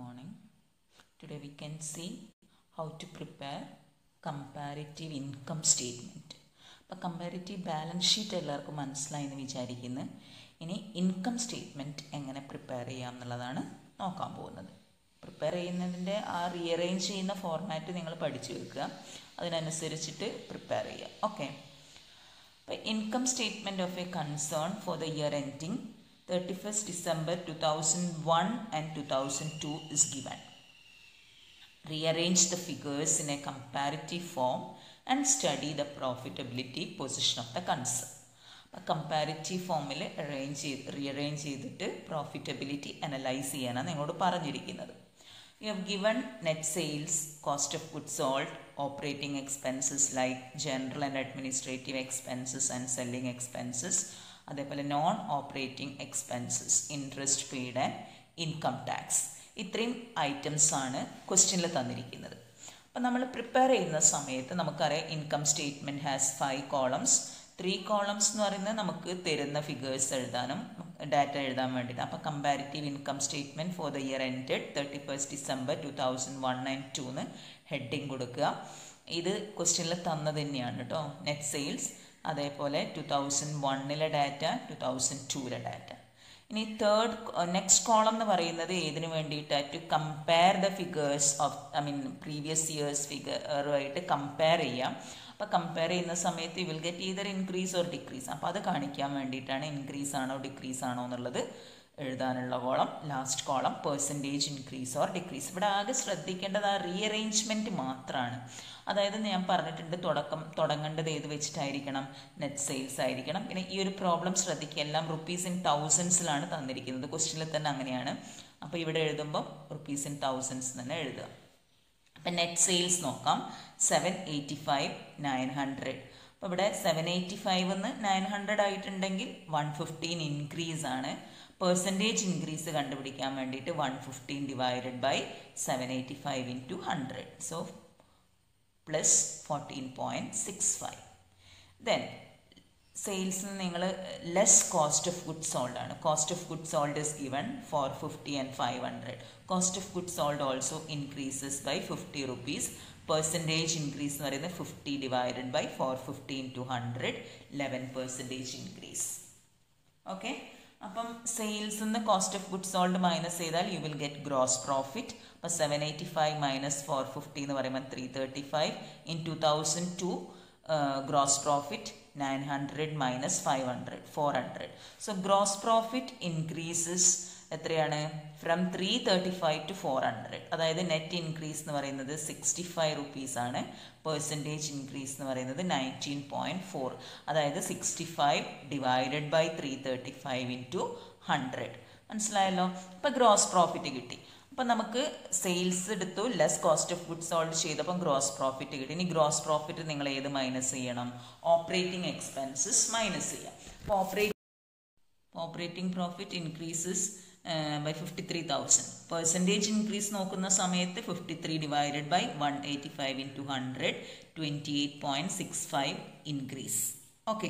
morning. Today we can see how to prepare comparative income statement. അപ്പോൾ comparative balance sheet എല്ലാവർക്കും മനസ്സിലായി എന്ന് വിചാരിക്കുന്നു. ഇനി ഇൻകം സ്റ്റേറ്റ്മെൻറ്റ് എങ്ങനെ പ്രിപ്പയർ ചെയ്യാം എന്നുള്ളതാണ് നോക്കാൻ പോകുന്നത്. പ്രിപ്പയർ ചെയ്യുന്നതിൻ്റെ ആ റീഅറേഞ്ച് ചെയ്യുന്ന ഫോർമാറ്റ് നിങ്ങൾ പഠിച്ചു വെക്കുക, അതിനനുസരിച്ചിട്ട് പ്രിപ്പയർ ചെയ്യുക. ഓക്കെ, അപ്പോൾ income statement of A concern for the year ending 31st December 2001 and 2002 is given. Rearrange the figures in a comparative form and study the profitability position of the concern. Comparative ഫോമിൽ rearrange ചെയ്തിട്ട് profitability analyse ചെയ്യാനാണ് നിങ്ങളോട് പറഞ്ഞിരിക്കുന്നത്. You have given net sales, cost of goods sold, operating expenses like general and administrative expenses and selling expenses, അതേപോലെ non operating expenses, interest paid and income tax. ഇത്രയും ഐറ്റംസാണ് ക്വസ്റ്റ്യനിൽ തന്നിരിക്കുന്നത്. അപ്പം നമ്മൾ പ്രിപ്പയർ ചെയ്യുന്ന സമയത്ത് നമുക്കറിയാം income statement has 5 columns. 3 columns എന്ന് പറയുന്നത് നമുക്ക് തരുന്ന ഫിഗേഴ്സ് എഴുതാനും ഡാറ്റ എഴുതാൻ വേണ്ടിയിട്ട്. അപ്പോൾ comparative income statement for the year ended 31st December 2001 and 2002 heading കൊടുക്കുക. ഇത് ക്വസ്റ്റ്യനിൽ തന്നത് തന്നെയാണ് കേട്ടോ. നെറ്റ് സെയിൽസ്, അതേപോലെ 2001 ഡാറ്റ, 2002 ഡാറ്റ. ഇനി നെക്സ്റ്റ് കോളം എന്ന് പറയുന്നത് ഏതിനു വേണ്ടിയിട്ടാണ്? To compare the figures of previous years ഫിഗറുമായിട്ട് കമ്പയർ ചെയ്യാം. അപ്പോൾ കമ്പയർ ചെയ്യുന്ന സമയത്ത് you will get either increase or decrease. അപ്പോൾ അത് കാണിക്കാൻ വേണ്ടിയിട്ടാണ് ഇൻക്രീസ് ആണോ ഡിക്രീസ് ആണോ എന്നുള്ളത് എഴുതാനുള്ള column. Last column percentage increase or decrease. ഇവിടെ ആകെ ശ്രദ്ധിക്കേണ്ടത് ആ റീഅറേഞ്ച്മെൻറ്റ് മാത്രമാണ്. അതായത് ഞാൻ പറഞ്ഞിട്ടുണ്ട് തുടങ്ങേണ്ടത് ഏത് വെച്ചിട്ടായിരിക്കണം? നെറ്റ് സെയിൽസ് ആയിരിക്കണം. പിന്നെ ഈ ഒരു പ്രോബ്ലം ശ്രദ്ധിക്കുക, എല്ലാം റുപ്പീസ് ഇൻ തൗസൻഡ്സിലാണ് തന്നിരിക്കുന്നത്. ക്വസ്റ്റ്യനിൽ തന്നെ അങ്ങനെയാണ്. അപ്പോൾ ഇവിടെ എഴുതുമ്പോൾ റുപ്പീസ് ഇൻ തൗസൻഡ്സ് തന്നെ എഴുതുക. അപ്പം നെറ്റ് സെയിൽസ് നോക്കാം. 785 900. അപ്പോൾ ഇവിടെ 785 900 ആയിട്ടുണ്ടെങ്കിൽ 115 ഇൻക്രീസ് ആണ്. പെർസെൻറ്റേജ് ഇൻക്രീസ് കണ്ടുപിടിക്കാൻ വേണ്ടിയിട്ട് 115 divided by 785 into 100. So plus 14.65. Then സെയിൽസിന് നിങ്ങൾ less cost of good sold ആണ്. Cost of good sold is given 450 and 500. Cost of good sold also increases by 50 rupees. Percentage increase എന്ന് പറയുന്നത് 50 divided by 450 into 100, 11% increase. Okay, അപ്പം സെയിൽസിൽ നിന്ന് cost of good sold minus ചെയ്താൽ you will get gross profit. അപ്പോൾ 785 minus 450 എന്ന് പറയുമ്പോൾ 335. In 2002 gross profit 900 minus 500, 400. So gross profit increases എത്രയാണ്? From 335 to 400. അതായത് നെറ്റ് ഇൻക്രീസ് എന്ന് പറയുന്നത് 65 rupees ആണ്. പെർസെൻറ്റേജ് ഇൻക്രീസ് എന്ന് പറയുന്നത് 19.4. അതായത് 65 ഡിവൈഡഡ് ബൈ 335 into 100. മനസ്സിലായല്ലോ? ഇപ്പം ഗ്രോസ് പ്രോഫിറ്റ് കിട്ടി. അപ്പം നമുക്ക് സെയിൽസ് എടുത്തു, less cost of good sold ചെയ്തപ്പം ഗ്രോസ് പ്രോഫിറ്റ് കിട്ടി. ഇനി ഗ്രോസ് പ്രോഫിറ്റ് നിങ്ങൾ ഏത് മൈനസ് ചെയ്യണം? ഓപ്പറേറ്റിംഗ് എക്സ്പെൻസസ് മൈനസ് ചെയ്യാം. അപ്പോൾ operating profit increases by 53,000. Percentage increase നോക്കുന്ന സമയത്ത് 53 divided by 185 into 100, 28.65 increase. Okay,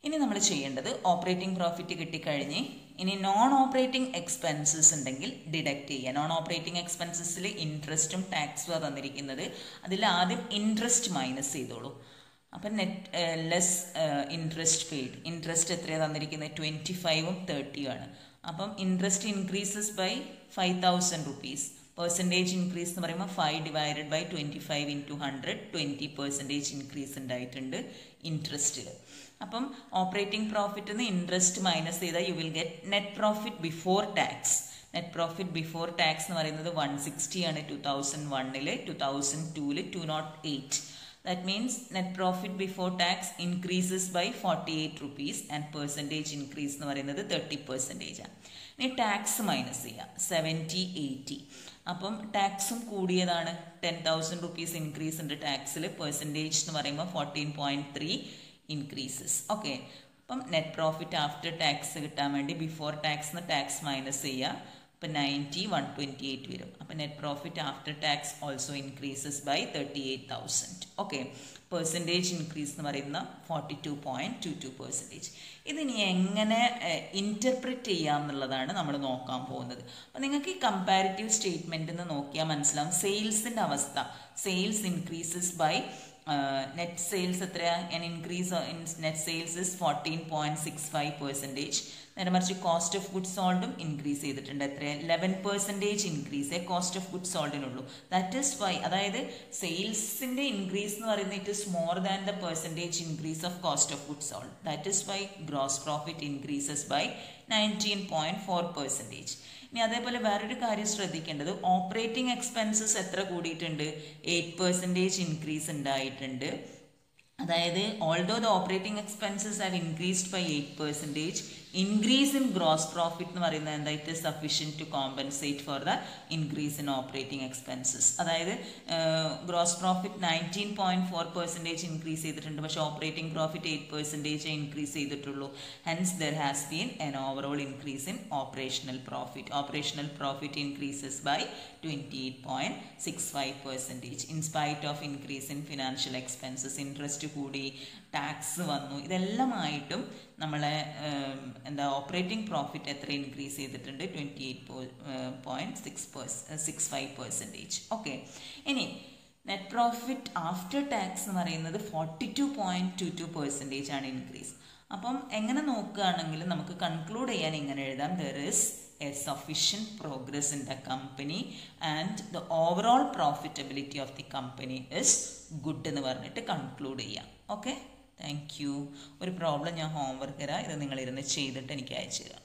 ഇനി നമ്മൾ ചെയ്യേണ്ടത് ഓപ്പറേറ്റിംഗ് പ്രോഫിറ്റ് കിട്ടിക്കഴിഞ്ഞ് ഇനി നോൺ ഓപ്പറേറ്റിംഗ് എക്സ്പെൻസസ് ഉണ്ടെങ്കിൽ ഡിഡക്റ്റ് ചെയ്യുക. നോൺ ഓപ്പറേറ്റിംഗ് എക്സ്പെൻസസിൽ ഇൻട്രസ്റ്റും ടാക്സും തന്നിരിക്കുന്നത്. അതിൽ ആദ്യം ഇൻട്രസ്റ്റ് മൈനസ് ചെയ്തോളൂ. അപ്പം net less interest paid. Interest എത്രയാണ് തന്നിരിക്കുന്നത്? 25ഉം 30ഉം ആണ്. അപ്പം interest increases by 5,000 rupees. Percentage increase എന്ന് പറയുമ്പോൾ 5 ഡിവൈഡഡ് ബൈ 25 into 100, 20% ഇൻക്രീസ് ഉണ്ടായിട്ടുണ്ട് ഇൻട്രസ്റ്റിൽ. അപ്പം ഓപ്പറേറ്റിംഗ് പ്രോഫിറ്റിൽ നിന്ന് ഇൻട്രസ്റ്റ് മൈനസ് ചെയ്താൽ you will get net profit before tax. Net profit before tax എന്ന് പറയുന്നത് 160 ആണ് 2001, 2002 208. That means net profit before tax increases by 48 rupees and percentage increase എന്ന് പറയുന്നത് 30% ആണ്. ഇനി ടാക്സ് മൈനസ് ചെയ്യാം. 70, 80. അപ്പം ടാക്സും കൂടിയതാണ്. 10,000 rupees ഇൻക്രീസ് ഉണ്ട് ടാക്സിൽ. പെർസെൻറ്റേജ് എന്ന് പറയുമ്പോൾ 14.3 ഇൻക്രീസസ്. ഓക്കെ, അപ്പം നെറ്റ് പ്രോഫിറ്റ് ആഫ്റ്റർ ടാക്സ് കിട്ടാൻ വേണ്ടി ബിഫോർ ടാക്സ് ടാക്സ് മൈനസ് ചെയ്യുക. അപ്പോൾ 90 128 വരും. അപ്പോൾ net profit after tax also increases by 38,000. Okay, percentage increase എന്ന് പറയുന്ന 42.22%. ഇതിനി എങ്ങനെ ഇൻ്റർപ്രിറ്റ് ചെയ്യാം എന്നുള്ളതാണ് നമ്മൾ നോക്കാൻ പോകുന്നത്. അപ്പോൾ നിങ്ങൾക്ക് ഈ കമ്പാരിറ്റീവ് സ്റ്റേറ്റ്മെൻറ്റിൽ നിന്ന് നോക്കിയാൽ മനസ്സിലാവും സെയിൽസിൻ്റെ അവസ്ഥ. Sales increases by net sales എത്രയാ? Increase in net sales is 14.65%. നേരെ മറിച്ച് കോസ്റ്റ് ഓഫ് ഗുഡ്സ് സോൾഡും ഇൻക്രീസ് ചെയ്തിട്ടുണ്ട്. എത്ര? 11% ഇൻക്രീസേ കോസ്റ്റ് ഓഫ് ഗുഡ്സ് സോൾഡിനുള്ളൂ. ദാറ്റ് ഈസ് വൈ, അതായത് സെയിൽസിൻ്റെ ഇൻക്രീസ് എന്ന് പറയുന്നത് it is more than the percentage increase of cost of goods sold. That is why gross profit increases by 19.4%. ഇനി അതേപോലെ വേറൊരു കാര്യം ശ്രദ്ധിക്കേണ്ടത്, ഓപ്പറേറ്റിംഗ് എക്സ്പെൻസസ് എത്ര കൂടിയിട്ടുണ്ട്? 8% ഇൻക്രീസ് ഉണ്ടായിട്ടുണ്ട്. അതായത് although the operating expenses have increased by 8%, increase in gross profit എന്ന് പറയുന്നത് എന്താ? It is sufficient to compensate for the increase in operating expenses. അതായത് ഗ്രോസ് പ്രോഫിറ്റ് 19.4% ഇൻക്രീസ് ചെയ്തിട്ടുണ്ട്, പക്ഷേ ഓപ്പറേറ്റിംഗ് പ്രോഫിറ്റ് 8% ഇൻക്രീസ് ചെയ്തിട്ടുള്ളൂ. Hence there has been an overall increase in operational profit. Operational profit increases by 28.65% in spite of increase in financial expenses. Interest കൂടി, tax വന്നു, ഇതെല്ലാമായിട്ടും നമ്മളെ operating profit എത്ര increase ചെയ്തിട്ടുണ്ട്? 28.65%. Okay, ഇനി നെറ്റ് പ്രോഫിറ്റ് ആഫ്റ്റർ ടാക്സ് എന്ന് പറയുന്നത് 42.22% ആണ് ഇൻക്രീസ്. അപ്പം എങ്ങനെ നോക്കുകയാണെങ്കിൽ നമുക്ക് കൺക്ലൂഡ് ചെയ്യാൻ ഇങ്ങനെ എഴുതാം, there is A sufficient progress in the company and the overall profitability of the company is good എന്ന് പറഞ്ഞിട്ട് കൺക്ലൂഡ് ചെയ്യാം. Okay, thank you. ഒരു പ്രോബ്ലം ഞാൻ ഹോംവർക്ക് തരാം, ഇത് നിങ്ങളിരുന്ന് ചെയ്തിട്ട് എനിക്ക് അയച്ചു തരാം.